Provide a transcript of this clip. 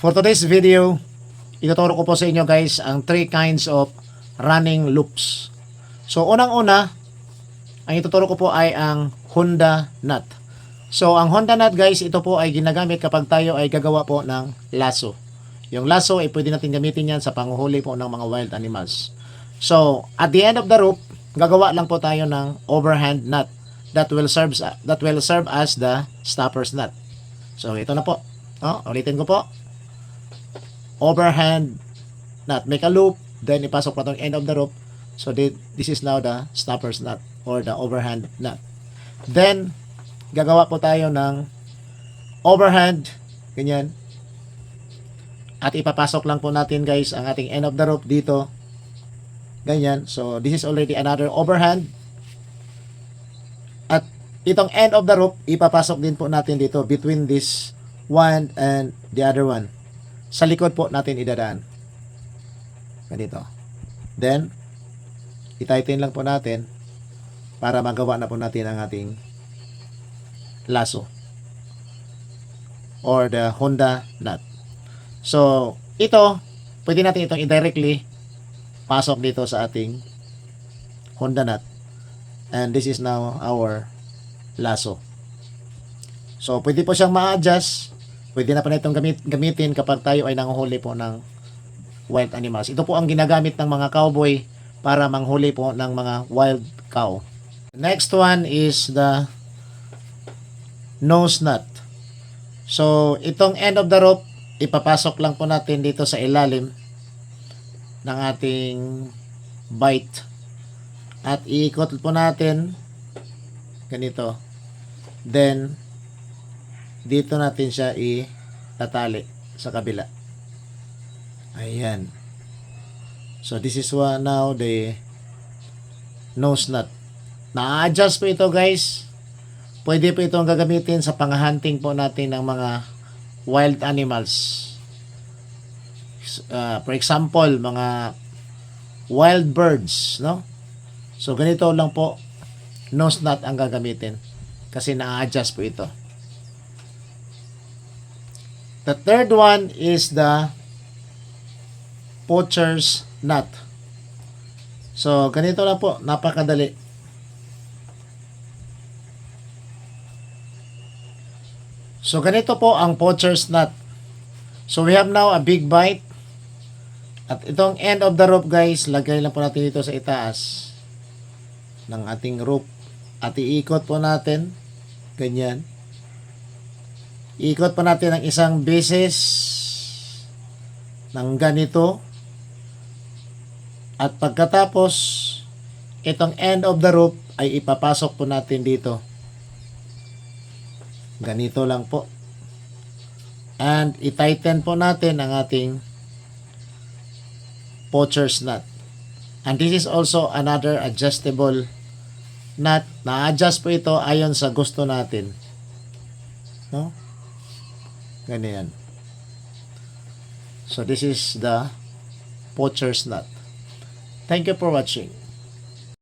For today's video, ituturo ko po sa inyo guys ang 3 kinds of running loops. So unang-una, ang ituturo ko po ay ang Honda nut. So ang Honda nut guys, ito po ay ginagamit kapag tayo ay gagawa po ng lasso. Yung lasso ay pwede natin gamitin yan sa panguhuli po ng mga wild animals. So at the end of the rope, gagawa lang po tayo ng overhand nut that will serve as the stopper's nut. So ito na po. Ulitin ko po. Overhand nut. Make a loop, then ipasok pa itong end of the rope. So this is now the stopper's nut or the overhand nut. Then gagawa po tayo ng overhand, ganyan. At ipapasok lang po natin guys ang ating end of the rope dito. Ganyan. So this is already another overhand. At itong end of the rope, ipapasok din po natin dito between this one and the other one. Sa likod po natin idadaan. Ganito. Then, itighten lang po natin para magawa na po natin ang ating lasso or the Honda nut. So, ito, pwede natin itong i-directly pasok dito sa ating Honda nut. And this is now our lasso. So, pwede po siyang ma-adjust. Pwede na pa itong gamitin kapag tayo ay nanguhuli po ng wild animals. Ito po ang ginagamit ng mga cowboy para manghuli po ng mga wild cow. Next one is the nose nut. So, itong end of the rope, ipapasok lang po natin dito sa ilalim ng ating bite. At iikot po natin ganito. Then, dito natin siya itatali sa kabila. Ayan. So, this is now the nose nut. Na-adjust po ito guys. Pwede po itong gagamitin sa panghunting po natin ng mga wild animals. For example, mga wild birds, no? So, ganito lang po, nose nut ang gagamitin. Kasi na-adjust po ito. The third one is the poacher's nut. So, ganito lang po, napakadali. So, ganito po ang poacher's nut. So, we have now a big bite. At itong end of the rope guys, lagay lang po natin dito sa itaas ng ating rope. At iikot po natin. Ganyan. Ikot pa natin ng isang beses ng ganito. At pagkatapos, itong end of the rope ay ipapasok po natin dito. Ganito lang po. And i-tighten po natin ang ating poacher's nut. And this is also another adjustable nut. Na-adjust po ito ayon sa gusto natin. No? Ganyan. So this is the poacher's nut. Thank you for watching.